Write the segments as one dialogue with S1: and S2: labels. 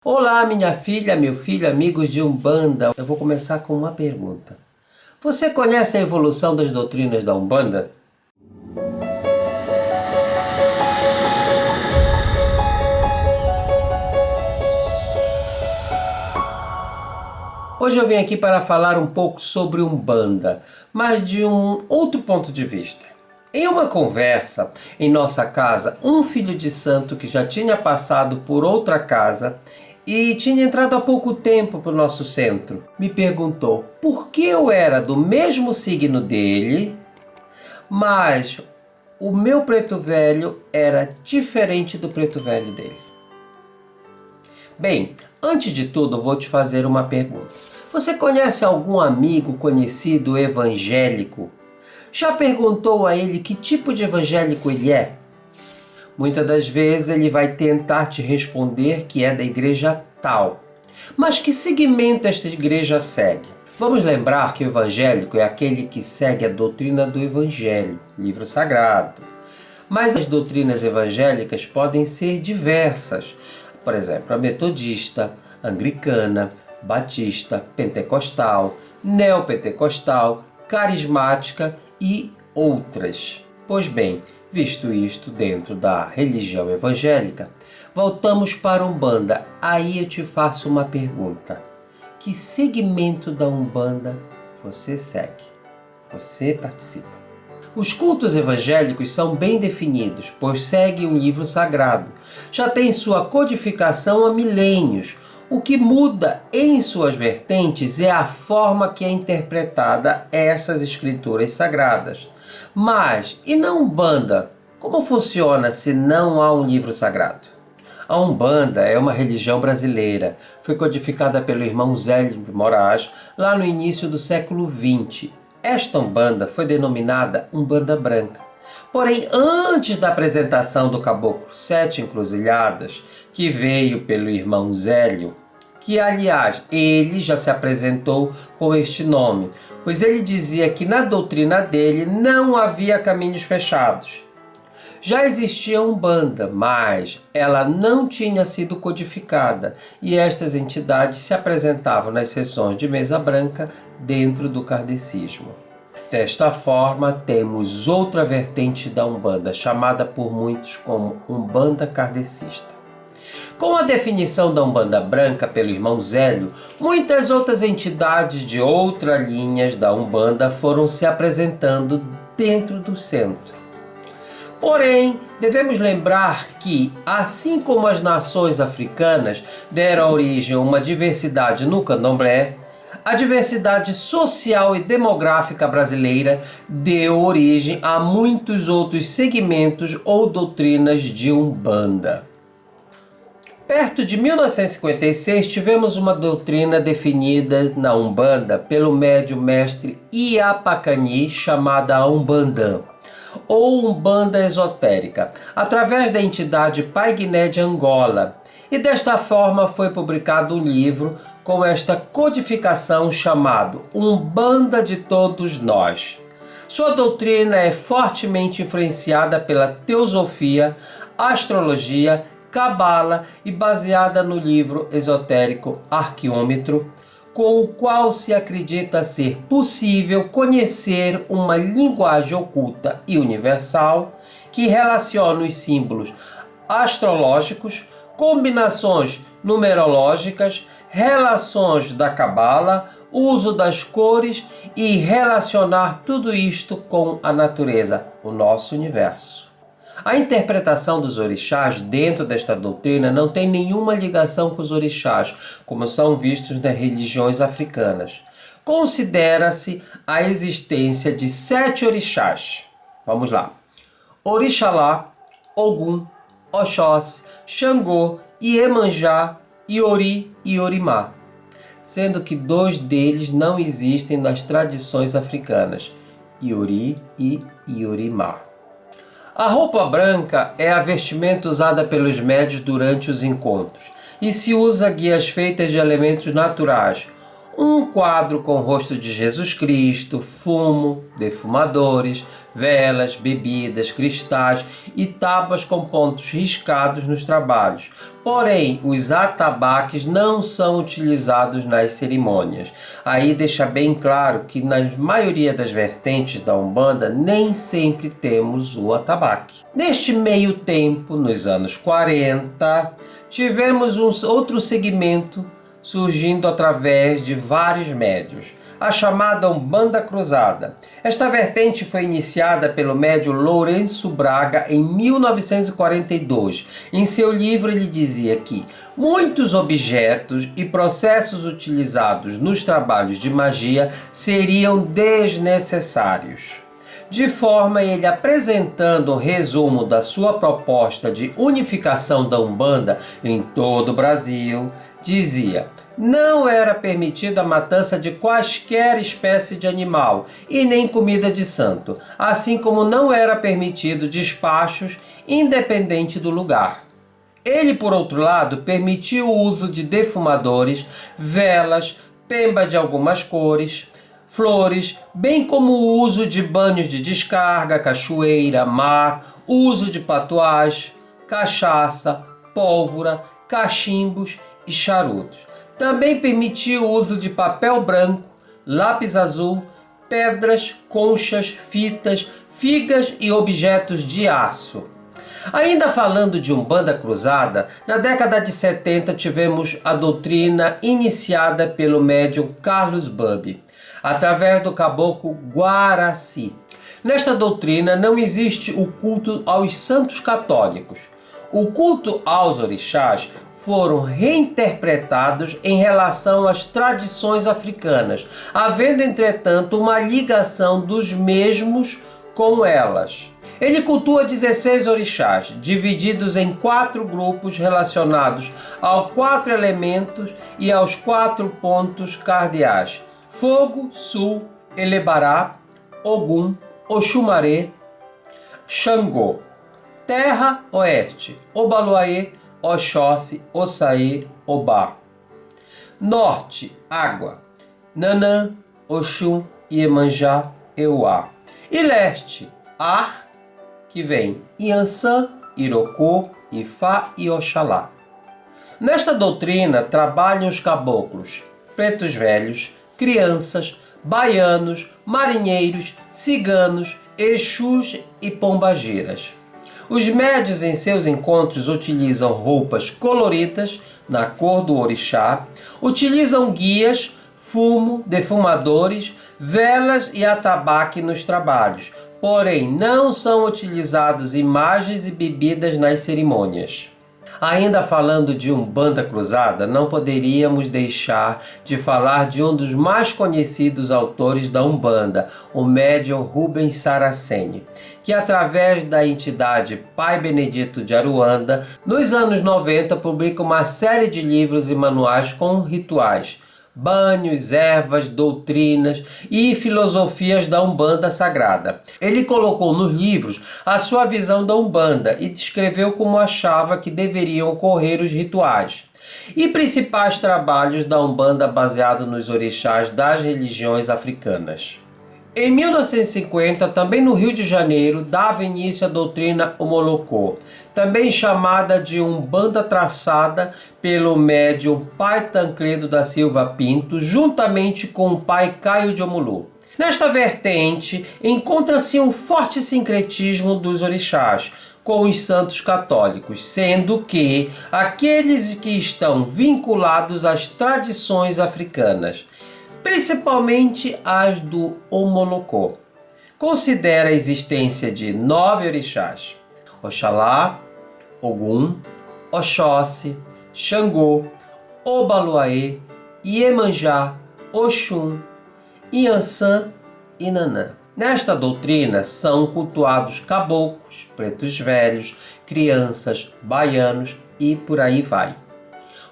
S1: Olá, minha filha, meu filho, amigos de Umbanda. Eu vou começar com uma pergunta. Você conhece a evolução das doutrinas da Umbanda? Hoje eu vim aqui para falar um pouco sobre Umbanda, mas de um outro ponto de vista. Em uma conversa em nossa casa, um filho de santo que já tinha passado por outra casa e tinha entrado há pouco tempo para o nosso centro, me perguntou por que eu era do mesmo signo dele, mas o meu preto velho era diferente do preto velho dele. Bem, antes de tudo eu vou te fazer uma pergunta. Você conhece algum amigo conhecido evangélico? Já perguntou a ele que tipo de evangélico ele é? Muitas das vezes ele vai tentar te responder que é da igreja tal. Mas que segmento esta igreja segue? Vamos lembrar que o evangélico é aquele que segue a doutrina do evangelho, livro sagrado. Mas as doutrinas evangélicas podem ser diversas. Por exemplo, a metodista, anglicana, batista, pentecostal, neopentecostal, carismática e outras. Pois bem, visto isto dentro da religião evangélica, voltamos para a Umbanda. Aí eu te faço uma pergunta. Que segmento da Umbanda você segue? Você participa? Os cultos evangélicos são bem definidos, pois seguem um livro sagrado. Já tem sua codificação há milênios. O que muda em suas vertentes é a forma que é interpretada essas escrituras sagradas. Mas, e na Umbanda? Como funciona se não há um livro sagrado? A Umbanda é uma religião brasileira. Foi codificada pelo irmão Zélio de Moraes lá no início do século XX. Esta Umbanda foi denominada Umbanda Branca. Porém, antes da apresentação do Caboclo Sete Encruzilhadas, que veio pelo irmão Zélio, que aliás ele já se apresentou com este nome, pois ele dizia que na doutrina dele não havia caminhos fechados. Já existia Umbanda, mas ela não tinha sido codificada e estas entidades se apresentavam nas sessões de mesa branca dentro do kardecismo. Desta forma, temos outra vertente da Umbanda, chamada por muitos como Umbanda kardecista. Com a definição da Umbanda Branca pelo irmão Zélio, muitas outras entidades de outras linhas da Umbanda foram se apresentando dentro do centro. Porém, devemos lembrar que, assim como as nações africanas deram origem a uma diversidade no candomblé, a diversidade social e demográfica brasileira deu origem a muitos outros segmentos ou doutrinas de Umbanda. Perto de 1956, tivemos uma doutrina definida na Umbanda pelo médium mestre Iapacani, chamada Umbandã, ou Umbanda esotérica, através da entidade Pai Guiné de Angola. E desta forma foi publicado um livro com esta codificação chamado Umbanda de Todos Nós. Sua doutrina é fortemente influenciada pela teosofia, astrologia, cabala e baseada no livro esotérico Arquiômetro, com o qual se acredita ser possível conhecer uma linguagem oculta e universal que relaciona os símbolos astrológicos, combinações numerológicas, relações da cabala, uso das cores e relacionar tudo isto com a natureza, o nosso universo. A interpretação dos orixás dentro desta doutrina não tem nenhuma ligação com os orixás, como são vistos nas religiões africanas. Considera-se a existência de 7 orixás. Vamos lá. Orixalá, Ogum, Oxóssi, Xangô, Iemanjá, Iori e Orimá, sendo que 2 deles não existem nas tradições africanas, Iori e Iorimá. A roupa branca é a vestimenta usada pelos médiuns durante os encontros e se usa guias feitas de elementos naturais. Um quadro com o rosto de Jesus Cristo, fumo, defumadores, velas, bebidas, cristais e tábuas com pontos riscados nos trabalhos. Porém, os atabaques não são utilizados nas cerimônias. Aí deixa bem claro que na maioria das vertentes da Umbanda nem sempre temos o atabaque. Neste meio tempo, nos anos 40, tivemos outro segmento surgindo através de vários médiuns, a chamada Umbanda Cruzada. Esta vertente foi iniciada pelo médium Lourenço Braga em 1942. Em seu livro ele dizia que muitos objetos e processos utilizados nos trabalhos de magia seriam desnecessários. De forma, ele apresentando um resumo da sua proposta de unificação da Umbanda em todo o Brasil, dizia: não era permitida a matança de quaisquer espécie de animal e nem comida de santo, assim como não era permitido despachos independente do lugar. Ele, por outro lado, permitiu o uso de defumadores, velas, pemba de algumas cores, flores, bem como o uso de banhos de descarga, cachoeira, mar, uso de patuás, cachaça, pólvora, cachimbos e charutos. Também permitiu o uso de papel branco, lápis azul, pedras, conchas, fitas, figas e objetos de aço. Ainda falando de Umbanda Cruzada, na década de 70 tivemos a doutrina iniciada pelo médium Carlos Bubb, através do caboclo Guaraci. Nesta doutrina não existe o culto aos santos católicos. O culto aos orixás foram reinterpretados em relação às tradições africanas, havendo, entretanto, uma ligação dos mesmos com elas. Ele cultua 16 orixás, divididos em 4 grupos relacionados aos 4 elementos e aos 4 pontos cardeais: Fogo, Sul, Elebará, Ogum, Oxumaré, Xangô; Terra, Oeste, Obaluayê, Oxóssi, Ossaê, Obá; Norte, Água, Nanã, Oxum, Iemanjá, Euá; e Leste, Ar, que vem Iansã, Irocô, Ifá e Oxalá. Nesta doutrina trabalham os caboclos, pretos velhos, crianças, baianos, marinheiros, ciganos, exus e pombagiras. Os médios em seus encontros utilizam roupas coloridas na cor do orixá, utilizam guias, fumo, defumadores, velas e atabaque nos trabalhos, porém não são utilizados imagens e bebidas nas cerimônias. Ainda falando de Umbanda Cruzada, não poderíamos deixar de falar de um dos mais conhecidos autores da Umbanda, o médium Rubens Saraceni, que através da entidade Pai Benedito de Aruanda, nos anos 90 publica uma série de livros e manuais com rituais, banhos, ervas, doutrinas e filosofias da Umbanda Sagrada. Ele colocou nos livros a sua visão da Umbanda e descreveu como achava que deveriam ocorrer os rituais e principais trabalhos da Umbanda baseado nos orixás das religiões africanas. Em 1950, também no Rio de Janeiro, dava início a doutrina Omolocô, também chamada de Umbanda traçada pelo médium Pai Tancredo da Silva Pinto, juntamente com o Pai Caio de Omulu. Nesta vertente, encontra-se um forte sincretismo dos orixás com os santos católicos, sendo que aqueles que estão vinculados às tradições africanas, principalmente as do Omolocô, considera a existência de 9 orixás: Oxalá, Ogum, Oxóssi, Xangô, Obaluayê, Iemanjá, Oxum, Iansã e Nanã. Nesta doutrina são cultuados caboclos, pretos velhos, crianças, baianos e por aí vai.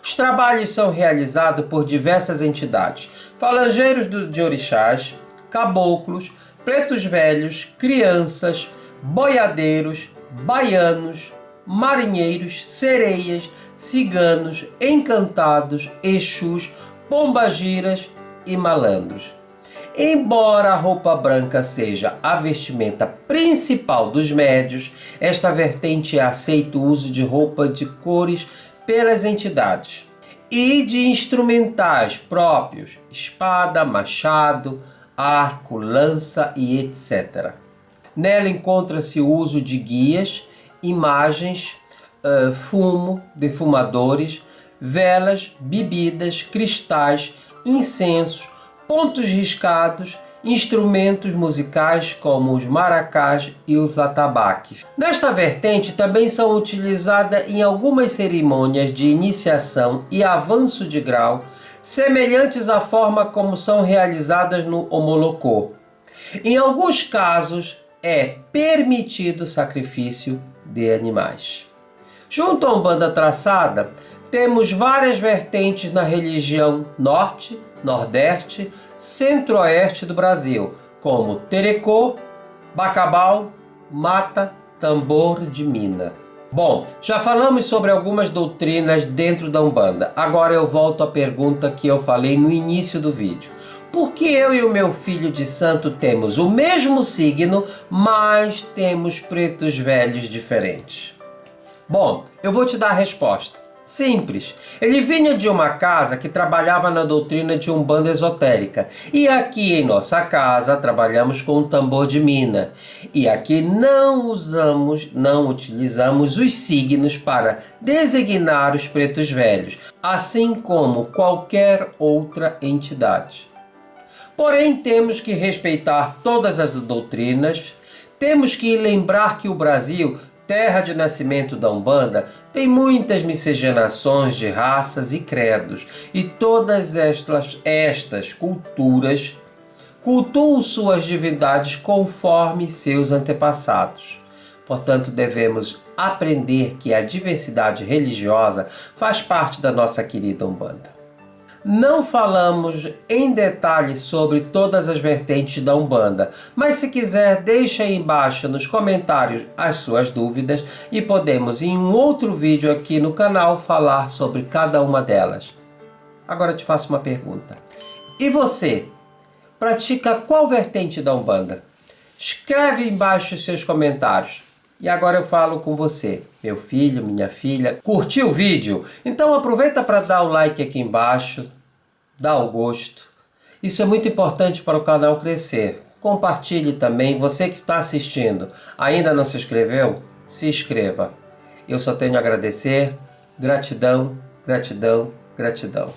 S1: Os trabalhos são realizados por diversas entidades: falangeiros de orixás, caboclos, pretos velhos, crianças, boiadeiros, baianos, marinheiros, sereias, ciganos, encantados, exus, pombagiras e malandros. Embora a roupa branca seja a vestimenta principal dos médios, esta vertente aceita o uso de roupa de cores pelas entidades e de instrumentais próprios, espada, machado, arco, lança e etc. Nela encontra-se o uso de guias, imagens, fumo, defumadores, velas, bebidas, cristais, incensos, pontos riscados, instrumentos musicais como os maracás e os atabaques. Nesta vertente também são utilizadas em algumas cerimônias de iniciação e avanço de grau, semelhantes à forma como são realizadas no Omolocô. Em alguns casos é permitido o sacrifício de animais. Junto à Umbanda traçada, temos várias vertentes na religião norte, nordeste, centro-oeste do Brasil, como Terecô, Bacabal, Mata, Tambor de Mina. Bom, já falamos sobre algumas doutrinas dentro da Umbanda. Agora eu volto à pergunta que eu falei no início do vídeo. Por que eu e o meu filho de santo temos o mesmo signo, mas temos pretos velhos diferentes? Bom, eu vou te dar a resposta. Simples. Ele vinha de uma casa que trabalhava na doutrina de Umbanda esotérica. E aqui em nossa casa trabalhamos com o tambor de mina. E aqui não utilizamos os signos para designar os pretos velhos, assim como qualquer outra entidade. Porém, temos que respeitar todas as doutrinas, temos que lembrar que o Brasil, terra de nascimento da Umbanda, tem muitas miscigenações de raças e credos, e todas estas culturas cultuam suas divindades conforme seus antepassados. Portanto, devemos aprender que a diversidade religiosa faz parte da nossa querida Umbanda. Não falamos em detalhes sobre todas as vertentes da Umbanda, mas se quiser, deixa aí embaixo nos comentários as suas dúvidas e podemos em um outro vídeo aqui no canal falar sobre cada uma delas. Agora te faço uma pergunta. E você, pratica qual vertente da Umbanda? Escreve embaixo os seus comentários. E agora eu falo com você, meu filho, minha filha. Curtiu o vídeo? Então aproveita para dar o like aqui embaixo, dá o gosto. Isso é muito importante para o canal crescer. Compartilhe também. Você que está assistindo, ainda não se inscreveu? Se inscreva. Eu só tenho a agradecer. Gratidão, gratidão, gratidão.